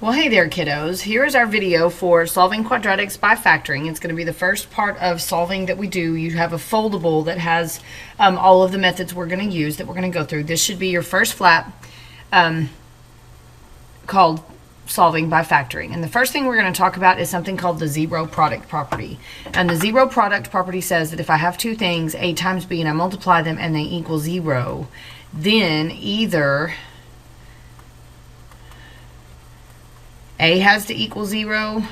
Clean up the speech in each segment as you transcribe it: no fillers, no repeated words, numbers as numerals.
Well, hey there, kiddos. Here is our video for solving quadratics by factoring. It's going to be the first part of solving that we do. You have a foldable that has all of the methods we're going to use that we're going to go through. This should be your first flap called solving by factoring. And the first thing we're going to talk about is something called the zero product property. And the zero product property says that if I have two things, A times B, and I multiply them and they equal 0, then either A has to equal 0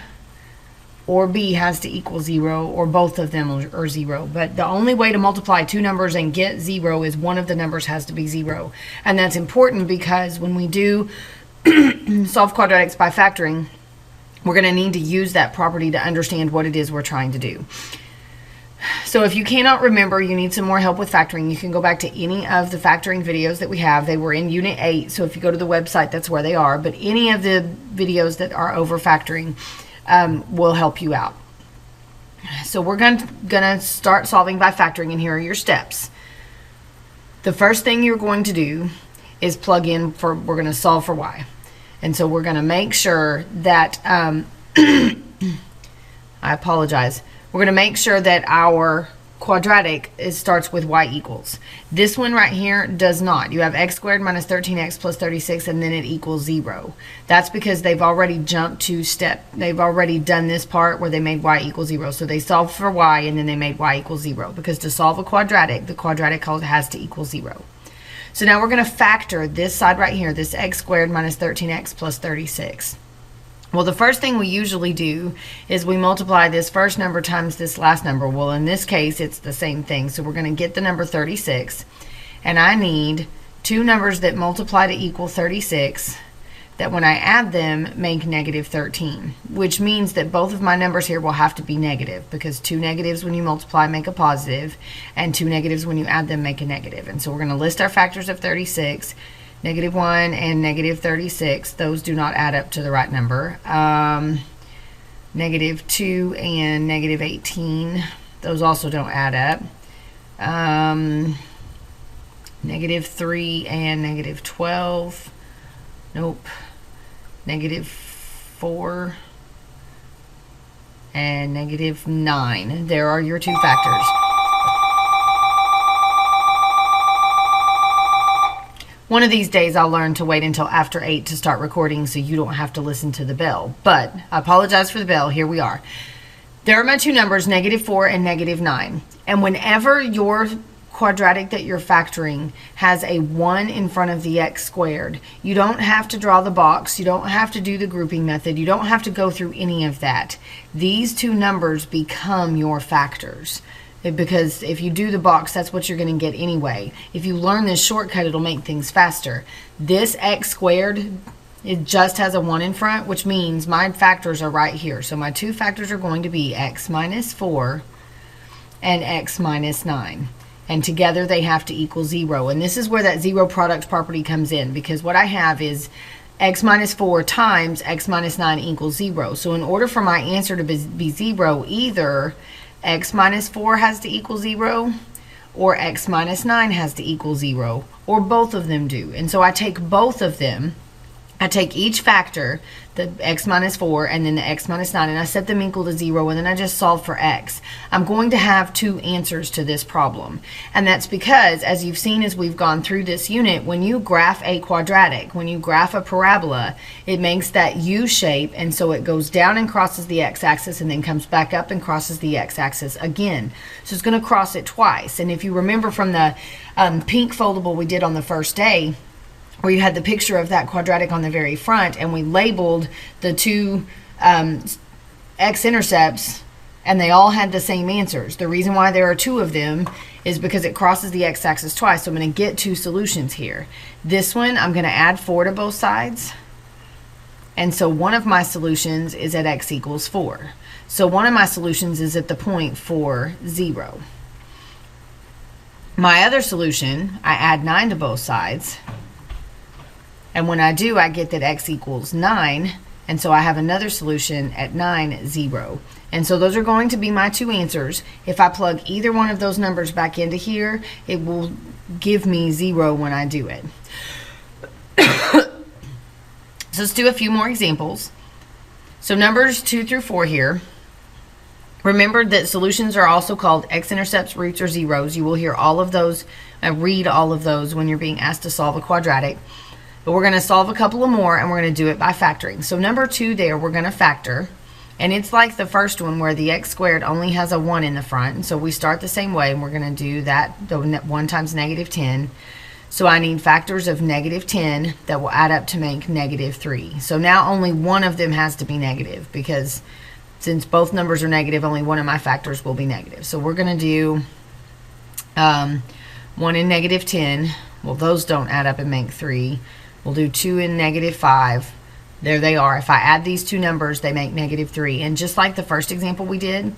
or B has to equal 0, or both of them are 0. But the only way to multiply two numbers and get 0 is one of the numbers has to be 0. And that's important because when we do solve quadratics by factoring, we're going to need to use that property to understand what it is we're trying to do. So if you cannot remember, you need some more help with factoring, you can go back to any of the factoring videos that we have. They were in Unit 8, so if you go to the website, that's where they are. But any of the videos that are over factoring will help you out. So we're going to start solving by factoring, and here are your steps. The first thing you're going to do is plug in for, we're going to solve for y. And so we're going to make sure that, I apologize, we're going to make sure that our quadratic starts with y equals. This one right here does not. You have x squared minus 13x plus 36, and then it equals 0. That's because they've already jumped to they've already done this part where they made y equal 0. So they solved for y, and then they made y equal 0. Because to solve a quadratic, the quadratic has to equal 0. So now we're going to factor this side right here, this x squared minus 13x plus 36. Well, the first thing we usually do is we multiply this first number times this last number. Well, in this case, it's the same thing. So we're going to get the number 36, and I need two numbers that multiply to equal 36 that when I add them make negative 13, which means that both of my numbers here will have to be negative, because two negatives when you multiply make a positive, and two negatives when you add them make a negative. And so we're going to list our factors of 36. Negative 1 and negative 36, those do not add up to the right number. Negative 2 and negative 18, those also don't add up. Negative 3 and negative 12, nope. Negative 4 and negative 9, there are your two factors. One of these days I'll learn to wait until after 8 to start recording so you don't have to listen to the bell. But I apologize for the bell. Here we are. There are my two numbers, negative 4 and negative 9. And whenever your quadratic that you're factoring has a 1 in front of the x squared, you don't have to draw the box. You don't have to do the grouping method. You don't have to go through any of that. These two numbers become your factors. Because if you do the box, that's what you're going to get anyway. If you learn this shortcut, it'll make things faster. This x squared, it just has a 1 in front, which means my factors are right here. So my two factors are going to be x minus 4 and x minus 9. And together they have to equal 0. And this is where that zero product property comes in, because what I have is x minus 4 times x minus 9 equals 0. So in order for my answer to be 0, either x minus 4 has to equal 0, or x minus 9 has to equal 0, or both of them do. And so I take both of them. I take each factor, the x minus 4 and then the x minus 9, and I set them equal to 0, and then I just solve for x. I'm going to have two answers to this problem. And that's because, as you've seen as we've gone through this unit, when you graph a quadratic, when you graph a parabola, it makes that U shape, and so it goes down and crosses the x-axis and then comes back up and crosses the x-axis again. So it's going to cross it twice. And if you remember from the pink foldable we did on the first day, where you had the picture of that quadratic on the very front, and we labeled the two x-intercepts, and they all had the same answers. The reason why there are two of them is because it crosses the x-axis twice. So I'm going to get two solutions here. This one, I'm going to add 4 to both sides. And so one of my solutions is at x equals 4. So one of my solutions is at the point 4, 0. My other solution, I add 9 to both sides. And when I do, I get that x equals 9, and so I have another solution at 9, 0. And so those are going to be my two answers. If I plug either one of those numbers back into here, it will give me 0 when I do it. So let's do a few more examples. So numbers 2 through 4 here. Remember that solutions are also called x-intercepts, roots, or zeros. You will hear all of those, read all of those when you're being asked to solve a quadratic. But we're going to solve a couple of more, and we're going to do it by factoring. So number 2 there, we're going to factor. And it's like the first one where the x squared only has a 1 in the front. And so we start the same way, and we're going to do that, the 1 times negative 10. So I need factors of negative 10 that will add up to make negative 3. So now only one of them has to be negative, because since both numbers are negative, only one of my factors will be negative. So we're going to do 1 in negative 10. Well, those don't add up and make 3. We'll do 2 in negative 5. There they are. If I add these two numbers, they make negative 3. And just like the first example we did,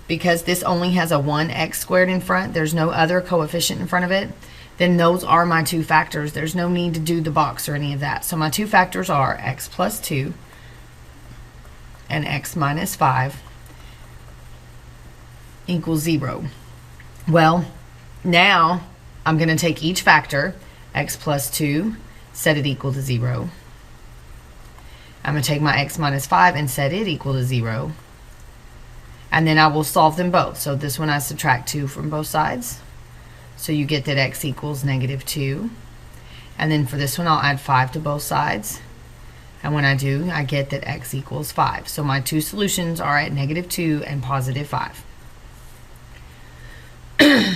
because this only has a 1x squared in front, there's no other coefficient in front of it, then those are my two factors. There's no need to do the box or any of that. So my two factors are x plus 2 and x minus 5 equals 0. Well, now I'm going to take each factor, x plus 2, set it equal to 0. I'm going to take my x minus 5 and set it equal to 0. And then I will solve them both. So this one I subtract 2 from both sides. So you get that x equals negative 2. And then for this one I'll add 5 to both sides. And when I do, I get that x equals 5. So my two solutions are at negative 2 and positive 5.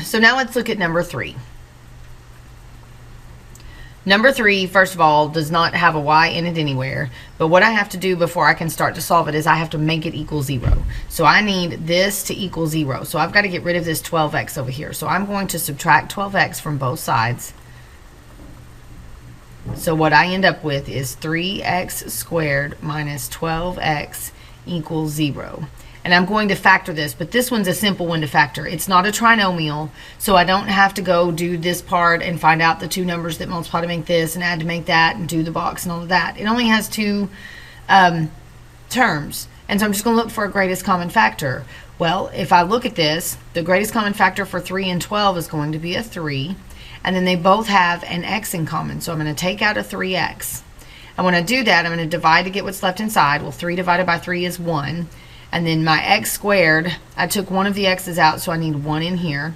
So now let's look at number 3. Number 3, first of all, does not have a y in it anywhere. But what I have to do before I can start to solve it is I have to make it equal 0. So I need this to equal 0. So I've got to get rid of this 12x over here. So I'm going to subtract 12x from both sides. So what I end up with is 3x squared minus 12x equals 0. And I'm going to factor this, but this one's a simple one to factor. It's not a trinomial, so I don't have to go do this part and find out the two numbers that multiply to make this and add to make that and do the box and all of that. It only has two terms. And so I'm just going to look for a greatest common factor. Well, if I look at this, the greatest common factor for 3 and 12 is going to be a 3. And then they both have an x in common. So I'm going to take out a 3x. And when I do that, I'm going to divide to get what's left inside. Well, 3 divided by 3 is 1. And then my x squared, I took one of the x's out, so I need 1 in here.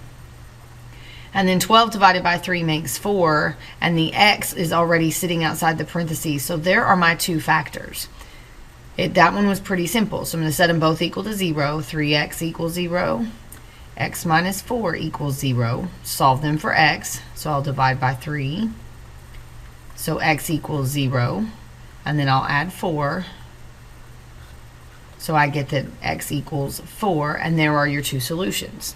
And then 12 divided by 3 makes 4, and the x is already sitting outside the parentheses. So there are my two factors. That one was pretty simple. So I'm going to set them both equal to 0. 3x equals 0. X minus 4 equals 0. Solve them for x. So I'll divide by 3. So x equals 0. And then I'll add 4. So I get that x equals 4, and there are your two solutions.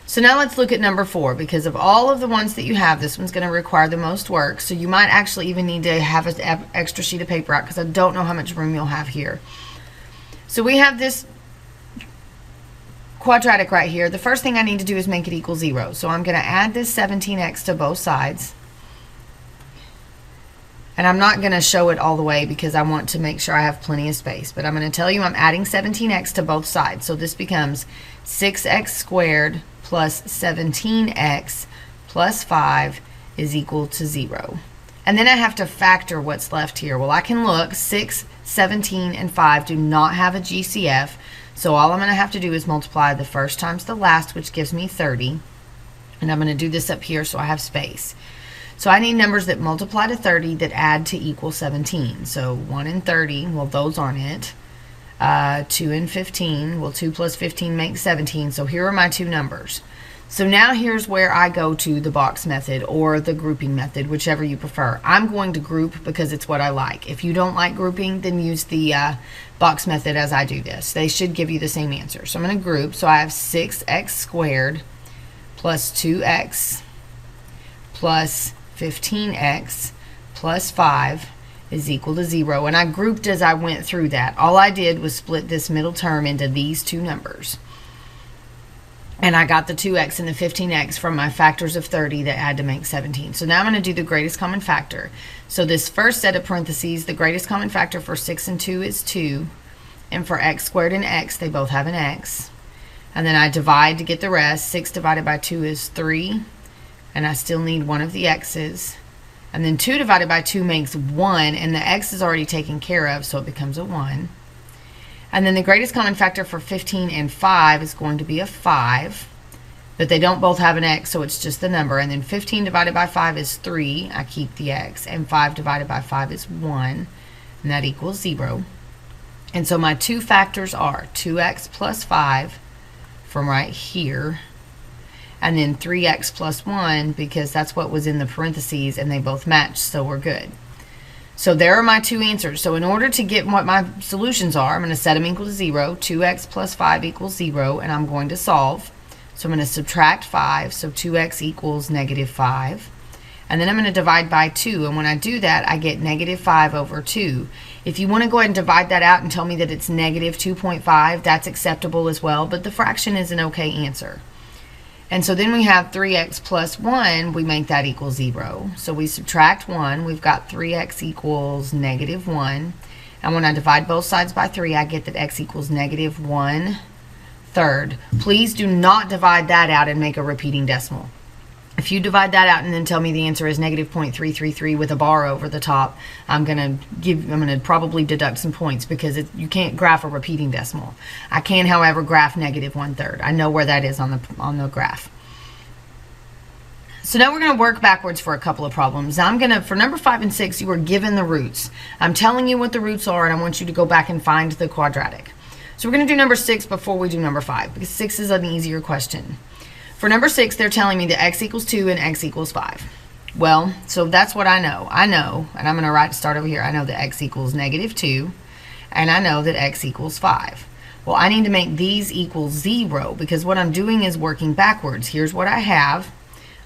So now let's look at number 4. Because of all of the ones that you have, this one's going to require the most work. So you might actually even need to have an extra sheet of paper out, because I don't know how much room you'll have here. So we have this quadratic right here. The first thing I need to do is make it equal 0. So I'm going to add this 17x to both sides. And I'm not going to show it all the way because I want to make sure I have plenty of space. But I'm going to tell you I'm adding 17x to both sides. So this becomes 6x squared plus 17x plus 5 is equal to 0. And then I have to factor what's left here. Well, I can look. 6, 17, and 5 do not have a GCF. So all I'm going to have to do is multiply the first times the last, which gives me 30. And I'm going to do this up here so I have space. So I need numbers that multiply to 30 that add to equal 17. So 1 and 30, well, those aren't it. 2 and 15, well, 2 plus 15 makes 17. So here are my two numbers. So now here's where I go to the box method or the grouping method, whichever you prefer. I'm going to group because it's what I like. If you don't like grouping, then use the box method as I do this. They should give you the same answer. So I'm going to group. So I have 6x squared plus 2x plus 15x plus 5 is equal to 0. And I grouped as I went through that. All I did was split this middle term into these two numbers. And I got the 2x and the 15x from my factors of 30 that add to make 17. So now I'm going to do the greatest common factor. So this first set of parentheses, the greatest common factor for 6 and 2 is 2. And for x squared and x, they both have an x. And then I divide to get the rest. 6 divided by 2 is 3. And I still need one of the x's. And then 2 divided by 2 makes 1, and the x is already taken care of, so it becomes a 1. And then the greatest common factor for 15 and 5 is going to be a 5. But they don't both have an x, so it's just the number. And then 15 divided by 5 is 3. I keep the x. And 5 divided by 5 is 1. And that equals 0. And so my two factors are 2x plus 5 from right here, and then 3x plus 1, because that's what was in the parentheses, and they both match, so we're good. So there are my two answers. So in order to get what my solutions are, I'm going to set them equal to 0. 2x plus 5 equals 0, and I'm going to solve. So I'm going to subtract 5, so 2x equals negative 5. And then I'm going to divide by 2, and when I do that, I get negative 5 over 2. If you want to go ahead and divide that out and tell me that it's negative 2.5, that's acceptable as well, but the fraction is an okay answer. And so then we have 3x plus 1, we make that equal 0. So we subtract 1, we've got 3x equals negative 1. And when I divide both sides by 3, I get that x equals negative 1/3. Please do not divide that out and make a repeating decimal. If you divide that out and then tell me the answer is negative 0.333 with a bar over the top, I'm gonna probably deduct some points, because you can't graph a repeating decimal. I can, however, graph negative 1/3. I know where that is on the graph. So now we're going to work backwards for a couple of problems. For number 5 and 6, you are given the roots. I'm telling you what the roots are, and I want you to go back and find the quadratic. So we're going to do number 6 before we do number 5, because 6 is an easier question. For number 6, they're telling me that x equals 2 and x equals 5. Well, so that's what I know. And I'm going to start over here. I know that x equals negative 2, and I know that x equals 5. Well, I need to make these equal 0, because what I'm doing is working backwards. Here's what I have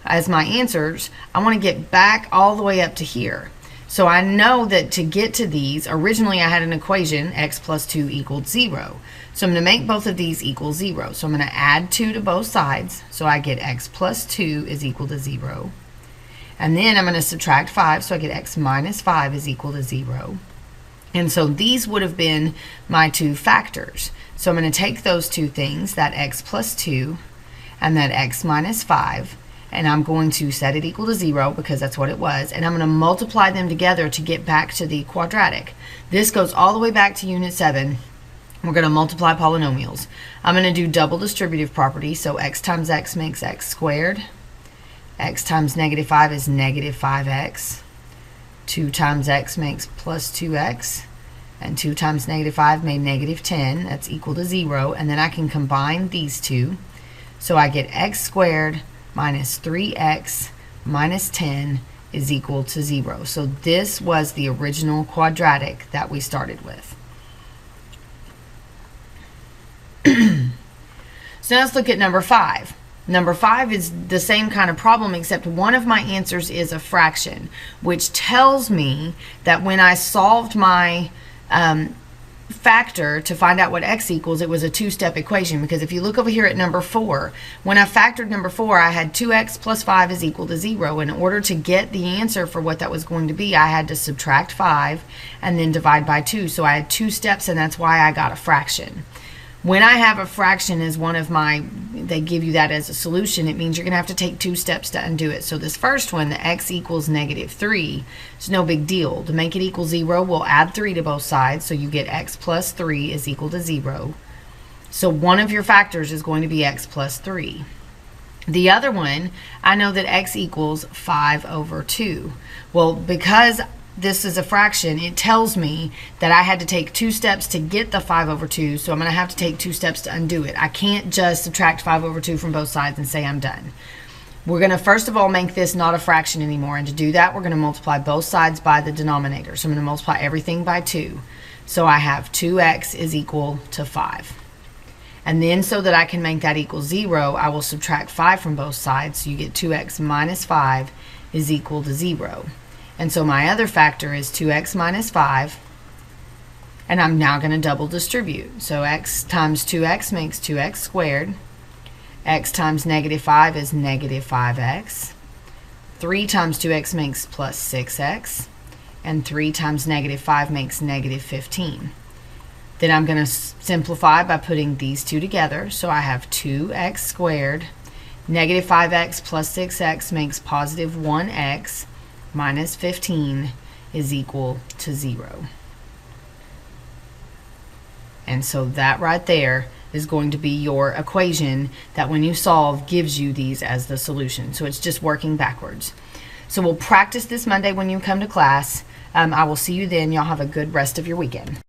as my answers. I want to get back all the way up to here. So I know that to get to these, originally I had an equation, x plus 2 equaled 0. So I'm going to make both of these equal 0. So I'm going to add 2 to both sides. So I get x plus 2 is equal to 0. And then I'm going to subtract 5. So I get x minus 5 is equal to 0. And so these would have been my two factors. So I'm going to take those two things, that x plus 2 and that x minus 5, and I'm going to set it equal to 0, because that's what it was, and I'm going to multiply them together to get back to the quadratic. This goes all the way back to Unit 7. We're going to multiply polynomials. I'm going to do double distributive property, so x times x makes x squared. X times negative 5 is negative 5x. 2 times x makes plus 2x. And 2 times negative 5 made negative 10. That's equal to 0. And then I can combine these two. So I get x squared minus 3x minus 10 is equal to 0. So this was the original quadratic that we started with. So now let's look at number 5. Number 5 is the same kind of problem, except one of my answers is a fraction, which tells me that when I solved my factor to find out what x equals, it was a two-step equation, because if you look over here at number 4, when I factored number 4, I had 2x plus 5 is equal to 0. In order to get the answer for what that was going to be, I had to subtract 5 and then divide by 2. So I had two steps, and that's why I got a fraction. When I have a fraction as one of my, they give you that as a solution, it means you're going to have to take 2 steps to undo it. So this first one, the x equals negative 3, it's no big deal. To make it equal 0, we'll add 3 to both sides, so you get x plus 3 is equal to 0. So one of your factors is going to be x plus 3. The other one, I know that x equals 5 over 2. Well, because this is a fraction, it tells me that I had to take 2 steps to get the 5 over 2, so I'm going to have to take 2 steps to undo it. I can't just subtract 5 over 2 from both sides and say I'm done. We're going to first of all make this not a fraction anymore, and to do that we're going to multiply both sides by the denominator. So I'm going to multiply everything by 2. So I have 2x is equal to 5. And then so that I can make that equal 0, I will subtract 5 from both sides, so you get 2x minus 5 is equal to 0. And so my other factor is 2x minus 5, and I'm now going to double distribute. So x times 2x makes 2x squared. X times negative 5 is negative 5x. 3 times 2x makes plus 6x. And 3 times negative 5 makes negative 15. Then I'm going to simplify by putting these two together. So I have 2x squared. Negative 5x plus 6x makes positive 1x. minus 15 is equal to 0. And so that right there is going to be your equation that when you solve gives you these as the solution. So it's just working backwards. So we'll practice this Monday when you come to class. I will see you then. Y'all have a good rest of your weekend.